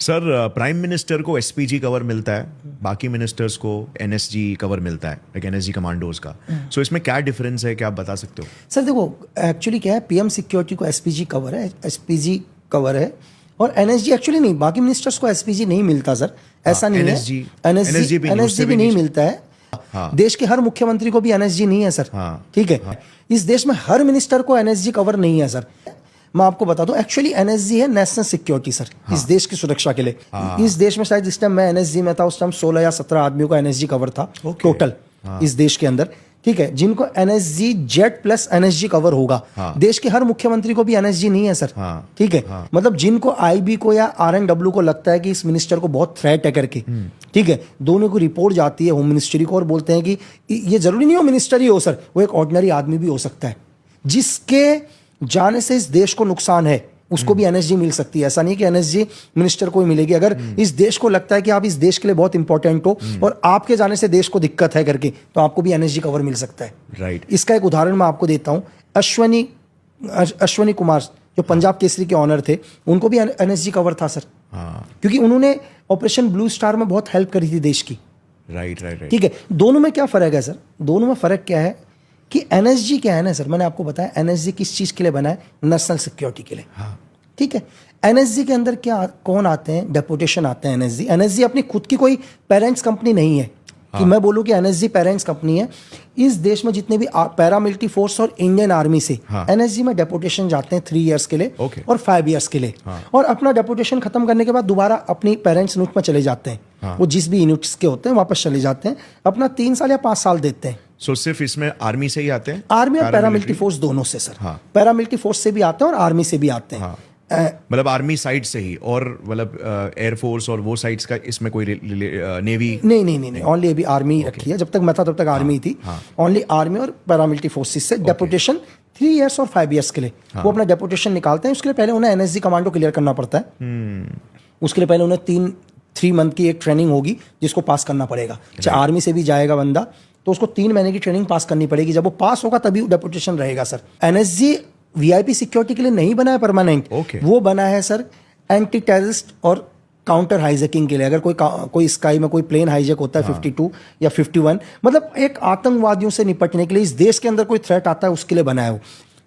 Sir prime minister को SPG cover मिलता है, बाकी मिनिस्टर्स को एनएसजी कवर मिलता है, लाइक एनएसजी कमांडोज का। सो इसमें क्या डिफरेंस है, क्या आप बता सकते हो? सर देखो, एक्चुअली क्या है, पीएम सिक्योरिटी को एसपीजी कवर है, एसपीजी कवर है, और एनएसजी एक्चुअली नहीं, बाकी मिनिस्टर्स को एसपीजी नहीं मिलता सर, ऐसा नहीं है। एनएसजी भी नहीं मिलता है। देश के हर मुख्यमंत्री को भी एनएसजी नहीं है सर, ठीक है। इस देश में हर मिनिस्टर को एनएसजी कवर नहीं है सर। मैं आपको बता दूं, एक्चुअली एनएसजी है नेशनल सिक्योरिटी सर, इस देश की सुरक्षा के लिए। इस देश में शायद जिस टाइम मैं एनएसजी में था उस टाइम 16 या 17 आदमियों का एनएसजी कवर था टोटल इस देश के अंदर, ठीक है, जिनको NSG Z plus NSG cover होगा। देश के हर मुख्यमंत्री को भी एनएसजी नहीं है सर, ठीक है। मतलब जिनको आईबी को या आरएनडब्ल्यू को लगता है कि इस मिनिस्टर को बहुत थ्रेट है करके, ठीक है, दोनों को रिपोर्ट जाती है होम मिनिस्ट्री को और बोलते हैं कि ये जरूरी नहीं हो मिनिस्टर ही हो सर, वो एक ऑर्डिनरी आदमी भी हो सकता है, जिसके जाने से इस देश को नुकसान है, उसको भी एनएसजी मिल सकती है। ऐसा नहीं कि एनएसजी मिनिस्टर को ही मिलेगी। अगर इस देश को लगता है कि आप इस देश के लिए बहुत इंपॉर्टेंट हो और आपके जाने से देश को दिक्कत है करके, तो आपको भी एनएसजी कवर मिल सकता है। राइट। इसका एक उदाहरण मैं आपको देता हूं। अश्वनी कुमार जो पंजाब केसरी के ऑनर थे, उनको भी एनएसजी कवर था सर, क्योंकि उन्होंने ऑपरेशन ब्लू स्टार में बहुत हेल्प करी थी देश की। राइट। ठीक है। दोनों में क्या फर्क है सर? दोनों में फर्क क्या है कि एनएसजी क्या है ना सर, मैंने आपको बताया एनएसजी किस चीज के लिए बना है, नेशनल सिक्योरिटी के लिए। ठीक है। एनएसजी के अंदर क्या कौन आते हैं? डेपुटेशन आते हैं। एनएसजी अपनी खुद की कोई पेरेंट्स कंपनी नहीं है कि मैं बोलूं कि एनएसजी पेरेंट्स कंपनी है। इस देश में जितने भी पैरामिलिट्री फोर्स और इंडियन आर्मी से एनएसजी में डेपुटेशन जाते हैं 3 इयर्स के लिए और 5 इयर्स के लिए, और अपना डेपुटेशन खत्म करने के बाद दोबारा अपनी पेरेंट्स यूनिट में चले जाते हैं। वो जिस भी यूनिट्स के होते हैं वापस चले जाते हैं, अपना 3 साल या 5 साल देते हैं। सो सिर्फ इसमें आर्मी से ही आते हैं? आर्मी और पैरामिलिट्री फोर्स दोनों से सर। पैरामिलिट्री फोर्स से भी आते हैं और आर्मी से भी आते हैं। मतलब आर्मी साइड से ही, और मतलब एयरफोर्स और वो साइड्स का इसमें कोई नेवी? नहीं, ओनली अभी आर्मी रखी है। जब तक मैं था तब तक आर्मी थी। ओनली आर्मी और पैरामिलिट्री फोर्सेस से डेपुटेशन 3 इयर्स और 5 इयर्स के लिए वो अपना डेपुटेशन निकालते हैं। उसके लिए पहले उन्हें एनएसजी कमांडो क्लियर करना पड़ता है। उसके लिए पहले उन्हें 3 मंथ की एक ट्रेनिंग होगी जिसको पास करना पड़ेगा। चाहे आर्मी से भी जाएगा बंदा तो उसको 3 महीने की ट्रेनिंग पास करनी पड़ेगी। जब वो पास होगा तभी डेपुटेशन रहेगा सर। एनएसजी वीआईपी सिक्योरिटी के लिए नहीं बना है परमानेंट, वो बना है सर एंटी टेररिस्ट और काउंटर हाईजैकिंग के लिए। अगर कोई स्काई में कोई प्लेन हाईजैक होता है 52 या 51, मतलब एक आतंकवादियों से निपटने के लिए, इस देश के अंदर कोई थ्रेट आता है उसके लिए बना है वो,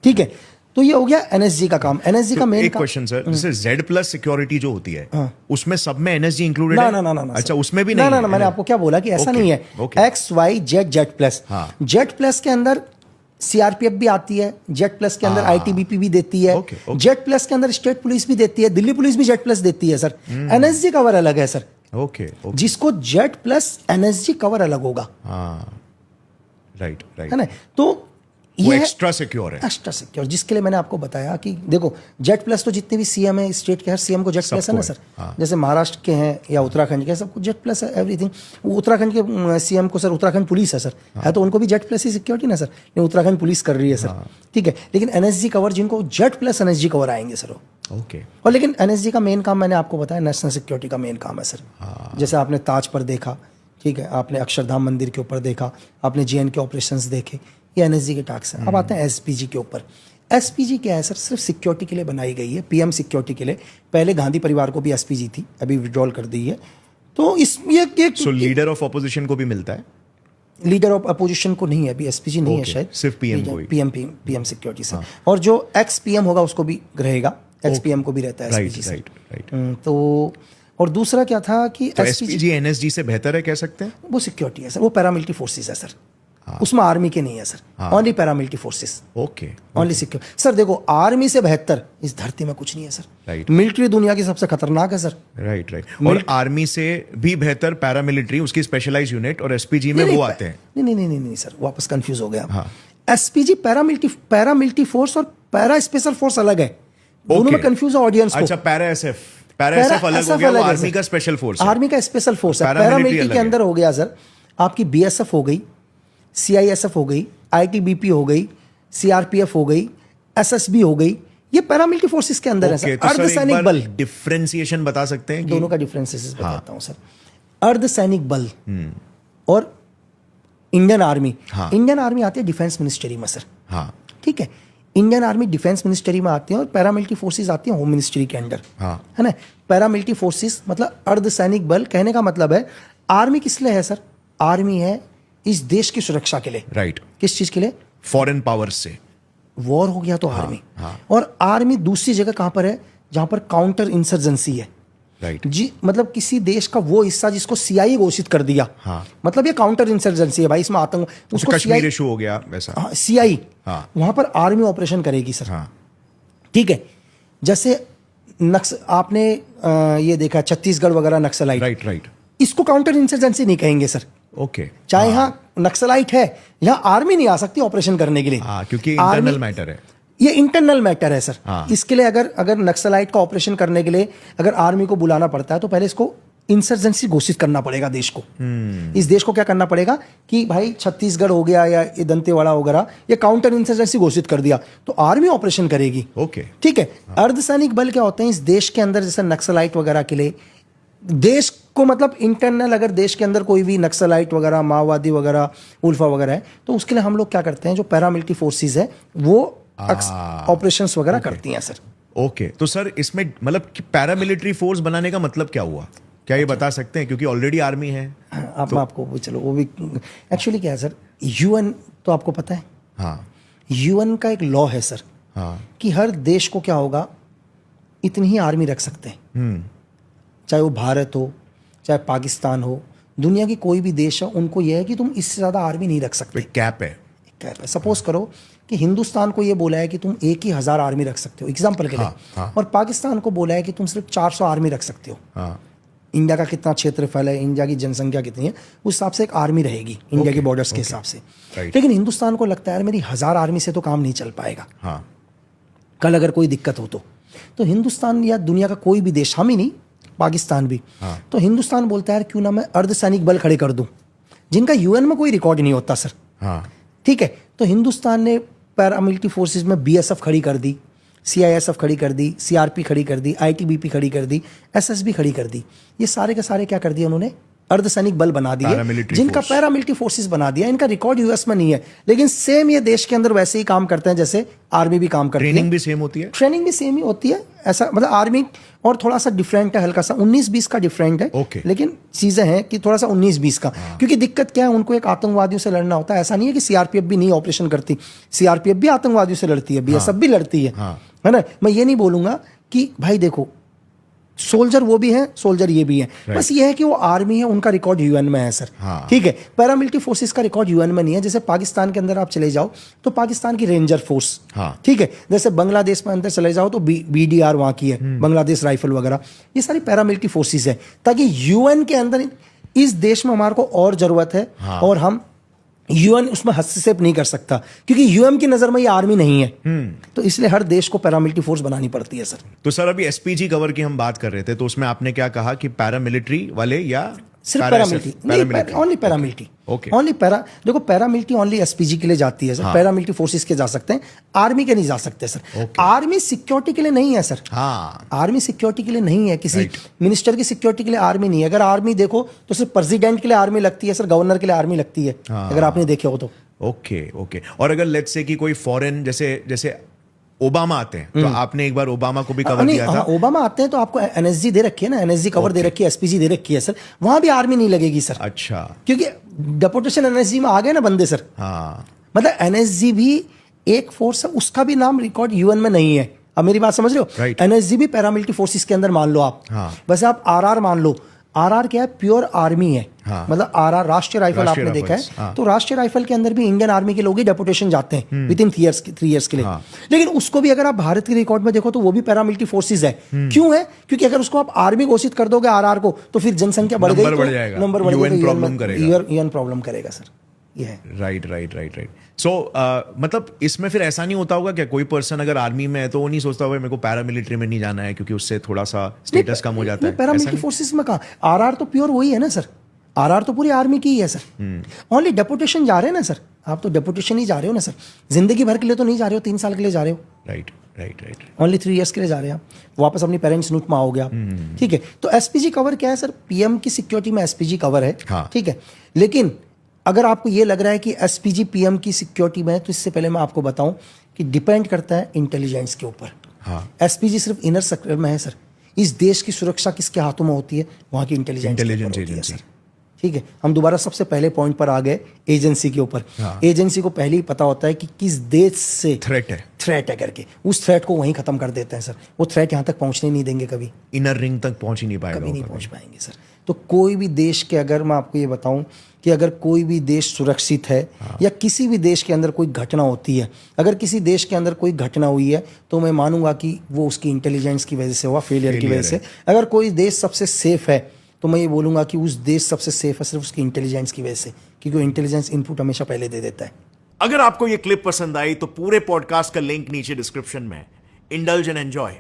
ठीक है। तो ये हो गया एनएसजी का काम। एनएसजी का मेन क्वेश्चन सर, जैसे जेड प्लस सिक्योरिटी जो होती है उसमें सब में एनएसजी इंक्लूडेड है? ना। अच्छा, उसमें भी नहीं? ना, मैंने आपको क्या बोला कि ऐसा नहीं है। X Y Z plus. Z plus के अंदर सीआरपीएफ भी आती है, जेड प्लस के अंदर आईटीबीपी भी देती है, जेड प्लस के अंदर स्टेट पुलिस भी देती है, दिल्ली पुलिस भी जेड प्लस देती है सर। एनएसजी कवर अलग है सर। जिसको जेड प्लस एनएसजी कवर अलग होगा। राइट है ना? तो वो एक्स्ट्रा सिक्योर है। एक्स्ट्रा सिक्योर, जिसके लिए मैंने आपको बताया कि देखो जेड प्लस तो जितने भी सीएम है स्टेट के, हर सीएम को जेड प्लस है ना सर। जैसे महाराष्ट्र के हैं या उत्तराखंड के, सबको जेड प्लस है एवरीथिंग। उत्तराखंड के सीएम को सर, उत्तराखंड पुलिस है सर, है तो उनको भी जेड प्लस ही सिक्योरिटी ना सर, नहीं उत्तराखंड पुलिस कर रही है सर, ठीक है। लेकिन एनएसजी कवर जिनको जेड प्लस एनएसजी कवर आएंगे सर ओके। और लेकिन एनएसजी का मेन काम मैंने आपको बताया नेशनल सिक्योरिटी का मेन काम है सर। जैसे आपने ताज पर देखा, ठीक है, आपने अक्षरधाम मंदिर के ऊपर देखा, आपने जेएन के ऑपरेशंस देखे, ये एनएसजी के टास्क हैं। अब आते हैं एसपीजी के ऊपर। एसपीजी क्या है सर? सिर्फ सिक्योरिटी के लिए बनाई गई है, पीएम सिक्योरिटी के लिए। पहले गांधी परिवार को भी एसपीजी थी, अभी विड्रॉल कर दी है। तो सो लीडर ऑफ अपोजिशन को भी मिलता है? लीडर ऑफ अपोजिशन को नहीं है अभी, एसपीजी नहीं है शायद, सिर्फ पीएम को ही। पीएम सिक्योरिटी से। और जो एक्स पीएम होगा उसको भी रहेगा, एक्स पीएम को भी रहता है एसपीजी से। राइट। तो और दूसरा क्या था कि एसपीजी एनएसजी से बेहतर है, कह सकते हैं? वो सिक्योरिटी है सर, वो पैरामिलिट्री फोर्सेस है सर। उसमें आर्मी के नहीं है sir, only paramilitary forces. Only secure. Sir देखो, आर्मी से बेहतर इस धरती में कुछ नहीं है सर। राइट। मिलिट्री दुनिया की सबसे खतरनाक है सर। राइट। और आर्मी से भी बेहतर पैरामिलिट्री, उसकी स्पेशलाइज्ड यूनिट, और एसपीजी में वो आते हैं। नहीं सर, वापस कंफ्यूज हो गया। एसपीजी पैरामिलिट्री फोर्स और पैरा स्पेशल फोर्स अलग है, दोनों में कंफ्यूज है ऑडियंस को। अच्छा, पैरा एसएफ अलग हो गया, आर्मी का स्पेशल फोर्स। आर्मी का स्पेशल फोर्स है। पैरामिलिट्री के अंदर हो गया सर आपकी बीएसएफ हो गई, सीआईएसएफ हो गई, आईटीबीपी हो गई, सीआरपीएफ हो गई, एसएसबी हो गई, ये पैरामिलिट्री फोर्सेस के अंदर है सर। अर्धसैनिक बल। डिफरेंशिएशन बता सकते हैं? दोनों का डिफरेंसेस बताता हूं सर। अर्धसैनिक बल और इंडियन आर्मी। इंडियन आर्मी आती है डिफेंस मिनिस्ट्री में सर, ठीक है। इंडियन आर्मी डिफेंस मिनिस्ट्री में आती है और पैरामिलिट्री फोर्सेस आती हैं होम मिनिस्ट्री के अंडर, हाँ। है ना। पैरामिलिट्री फोर्सेस मतलब अर्धसैनिक बल, कहने का मतलब है आर्मी किस लिए है सर? आर्मी है इस देश की सुरक्षा के लिए। राइट। किस चीज के लिए? फॉरेन पावर्स से वॉर हो गया तो आर्मी। हाँ। और आर्मी दूसरी जगह कहां पर है? जहां पर काउंटर इंसर्जेंसी है। राइट। जी, मतलब किसी देश का वो हिस्सा जिसको सीआई घोषित कर दिया, हाँ। मतलब ये काउंटर इंसर्जेंसी है भाई, इसमें आतंक, उसको कश्मीर इशू हो गया वैसा। हाँ, सीआई, हाँ। वहां पर आर्मी ऑपरेशन करेगी सर। हाँ। ठीक है। जैसे आपने ये देखा छत्तीसगढ़ वगैरह नक्सलाइट, राइट राइट। इसको काउंटर इंसर्जेंसी नहीं कहेंगे सर। ओके। चाहे यहाँ नक्सलाइट है, यहाँ आर्मी नहीं आ सकती ऑपरेशन करने के लिए। हाँ, क्योंकि इंटरनल मैटर है, ये इंटरनल मैटर है सर। हाँ। इसके लिए अगर नक्सलाइट का ऑपरेशन करने के लिए अगर आर्मी को बुलाना पड़ता है तो पहले इसको इंसर्जेंसी घोषित करना पड़ेगा देश को। इस देश को क्या करना पड़ेगा कि भाई छत्तीसगढ़ हो गया या ये दंतेवाड़ा वगैरह, ये काउंटर इंसर्जेंसी घोषित कर दिया तो आर्मी ऑपरेशन करेगी। ओके। ठीक है। अर्धसैनिक बल क्या होते हैं इस देश के अंदर, जैसे नक्सलाइट वगैरह के लिए देश को, मतलब इंटरनल, अगर देश के अंदर कोई भी नक्सलाइट वगैरह, माओवादी वगैरह, उल्फा वगैरह है तो उसके लिए हम लोग क्या करते हैं, जो पैरामिलिट्री फोर्सेज है वो ऑपरेशंस वगैरह करती हैं सर। ओके। तो सर इसमें मतलब पैरामिलिट्री फोर्स बनाने का मतलब क्या हुआ, क्या ये बता सकते हैं? क्योंकि ऑलरेडी आर्मी है। आप आपको चलो वो भी एक्चुअली क्या है सर, यूएन तो आपको पता है। हाँ। यूएन का एक लॉ है सर, हाँ। कि हर देश को क्या होगा, इतनी ही आर्मी रख सकते हैं। चाहे वो भारत हो, चाहे पाकिस्तान हो, दुनिया की कोई भी देश है, उनको यह है कि तुम इससे ज़्यादा आर्मी नहीं रख सकते। कैप है। कैप है। सपोज करो कि हिंदुस्तान को ये बोला है कि तुम 1,000 आर्मी रख सकते हो एग्जाम्पल के लिए, हाँ। और पाकिस्तान को बोला है कि तुम सिर्फ 400 आर्मी रख सकते हो। हाँ। इंडिया का कितना क्षेत्रफल है, इंडिया की जनसंख्या कितनी है, उस हिसाब से एक आर्मी रहेगी इंडिया के बॉर्डर्स के हिसाब से। लेकिन हिंदुस्तान को लगता है मेरी 1000 आर्मी से तो काम नहीं चल पाएगा। हाँ। कल अगर कोई दिक्कत हो तो हिंदुस्तान या दुनिया का कोई भी देश, हम ही नहीं पाकिस्तान भी, तो हिंदुस्तान बोलता है क्यों ना मैं अर्धसैनिक बल खड़े कर दूं, जिनका यूएन में कोई रिकॉर्ड नहीं होता सर। हाँ। ठीक है। तो हिंदुस्तान ने पैरामिलिट्री फोर्सेस में बीएसएफ खड़ी कर दी, सीआईएसएफ खड़ी कर दी, सीआरपी खड़ी कर दी, आईटीबीपी खड़ी कर दी, एसएसबी खड़ी कर दी। ये सारे के सारे क्या कर दिए उन्होंने, अर्धसैनिक बल बना दिए, जिनका पैरामिलिट्री फोर्सेस बना दिया। इनका रिकॉर्ड यूएस में नहीं है, लेकिन सेम ये देश के अंदर वैसे ही काम करते हैं जैसे आर्मी भी काम करती है। ट्रेनिंग भी सेम होती है। ट्रेनिंग भी सेम ही होती है। ऐसा मतलब आर्मी और थोड़ा सा डिफरेंट है, हल्का सा 19-20 का डिफरेंट है। Okay. लेकिन चीजें हैं कि थोड़ा सा 19-20 का। क्योंकि दिक्कत क्या है, उनको एक आतंकवादियों से लड़ना होता है। ऐसा नहीं है कि सीआरपीएफ भी नहीं ऑपरेशन करती, सीआरपीएफ भी आतंकवादियों से लड़ती है, बीएसएफ भी लड़ती है ना। मैं ये नहीं बोलूंगा कि भाई देखो सोल्जर वो भी हैं, सोल्जर ये भी हैं। बस ये है कि वो आर्मी है, उनका रिकॉर्ड यूएन में है सर। ठीक है। पैरामिलिट्री फोर्सेस का रिकॉर्ड यूएन में नहीं है। जैसे पाकिस्तान के अंदर आप चले जाओ तो पाकिस्तान की रेंजर फोर्स, ठीक है। जैसे बांग्लादेश में अंदर चले जाओ तो बीडीआर वहां की है, बांग्लादेश राइफल वगैरह, ये सारी पैरामिलिट्री फोर्सेस है, ताकि यूएन के अंदर इस देश में हमारे को और जरूरत है। और हम यूएन उसमें हस्तक्षेप नहीं कर सकता, क्योंकि यूएन की नजर में ये आर्मी नहीं है। तो इसलिए हर देश को पैरामिलिट्री फोर्स बनानी पड़ती है सर। तो सर अभी एसपीजी कवर की हम बात कर रहे थे, तो उसमें आपने क्या कहा कि पैरामिलिट्री वाले या सिर्फ paramilitary, only paramilitary, only para. देखो पैरामिलिट्री ओनली एसपीजी के लिए जाती है सर। पैरामिलिट्री फोर्सेस के जा सकते हैं, आर्मी के नहीं जा सकते सर। आर्मी सिक्योरिटी के लिए नहीं है सर। आर्मी सिक्योरिटी के लिए नहीं है, किसी मिनिस्टर की सिक्योरिटी के लिए आर्मी नहीं है। अगर आर्मी देखो तो सिर्फ प्रेसिडेंट के लिए आर्मी लगती है सर, गवर्नर के लिए आर्मी लगती है, अगर आपने देखे हो तो। ओके। और अगर लेट्स से कि कोई फॉरेन, जैसे ओबामा आते हैं, तो आपने एक बार ओबामा को भी कवर किया था। ओबामा आते हैं तो आपको एनएसजी दे रखी है ना, एनएसजी कवर दे रखी है, एसपीजी दे रखी है सर। वहां भी आर्मी नहीं लगेगी सर। अच्छा। क्योंकि डेपुटेशन एनएसजी में आ गए ना बंदे सर। मतलब एनएसजी भी एक फोर्स है, उसका भी नाम रिकॉर्ड यूएन में नहीं है। अब मेरी बात समझ रहे हो? एनएसजी भी पैरामिलिट्री फोर्सेस के अंदर मान लो आप। वैसे आप आरआर मान लो, आरआर क्या है, प्योर आर्मी है। मतलब आरआर राष्ट्रीय राइफल आपने देखा है, तो राष्ट्रीय राइफल के अंदर भी इंडियन आर्मी के लोग ही डेपुटेशन जाते हैं विद इन 3 इयर्स के लिए। लेकिन उसको भी अगर आप भारत के रिकॉर्ड में देखो तो वो भी पैरामिलिट्री फोर्सेस है। क्यों है? क्योंकि अगर उसको आप आर्मी घोषित कर दोगे आरआर को, तो फिर जनसंख्या बढ़ गई, नंबर बढ़ जाएगा, यूएन प्रॉब्लम करेगा सर। राइट। सो मतलब इसमें फिर ऐसा नहीं होता होगा क्या, कोई पर्सन अगर आर्मी में है तो वो नहीं सोचता होगा मेरे को पैरामिलिट्री में नहीं जाना है क्योंकि उससे थोड़ा सा स्टेटस कम हो जाता है? पैरामिलिट्री फोर्सेस में कहा, आरआर तो प्योर वही है ना सर। आरआर तो पूरी आर्मी की ही है सर। ओनली डेपुटेशन जा रहे हैं ना सर। आप तो डेपुटेशन ही जा रहे हो ना सर, जिंदगी भर के लिए तो नहीं जा रहे हो, 3 साल के लिए जा रहे हो। राइट। ओनली 3 इयर्स के लिए जा रहे हैं आप, वापस अपनी पेरेंट्स नूट में आओगे आप। ठीक है। तो एसपीजी कवर क्या है सर? पीएम की सिक्योरिटी में एसपीजी कवर है। ठीक है। लेकिन अगर आपको ये लग रहा है कि एसपीजी पीएम की सिक्योरिटी में है, तो इससे पहले मैं आपको बताऊं कि डिपेंड करता है इंटेलिजेंस के ऊपर। हाँ एसपीजी सिर्फ इनर सर्कल में है सर। इस देश की सुरक्षा किसके हाथों में होती है? वहाँ की इंटेलिजेंस एजेंसी। ठीक है, हम दोबारा सबसे पहले पॉइंट पर आ गए, एजेंसी के ऊपर। एजेंसी को पहले ही पता होता है कि किस देश से थ्रेट है करके, उस थ्रेट को वहीं खत्म कर देते हैं सर। वो थ्रेट यहाँ तक पहुँचने नहीं देंगे कभी, इनर रिंग तक पहुँच ही नहीं पाएगा, कभी नहीं पहुँच पाएंगे सर। तो कोई भी देश के, अगर मैं आपको ये बताऊं कि अगर कोई भी देश सुरक्षित है या किसी भी देश के अंदर कोई घटना होती है, अगर किसी देश के अंदर कोई घटना हुई है तो मैं मानूंगा कि वो उसकी इंटेलिजेंस की वजह से हुआ, फेलियर की वजह से। अगर कोई देश सबसे सेफ है तो मैं ये बोलूंगा कि उस देश सबसे सेफ है सिर्फ उसकी इंटेलिजेंस की वजह से, क्योंकि वो इंटेलिजेंस इनपुट हमेशा पहले दे देता है। अगर आपको ये क्लिप पसंद आई तो पूरे पॉडकास्ट का लिंक नीचे डिस्क्रिप्शन में है। Indulge and enjoy.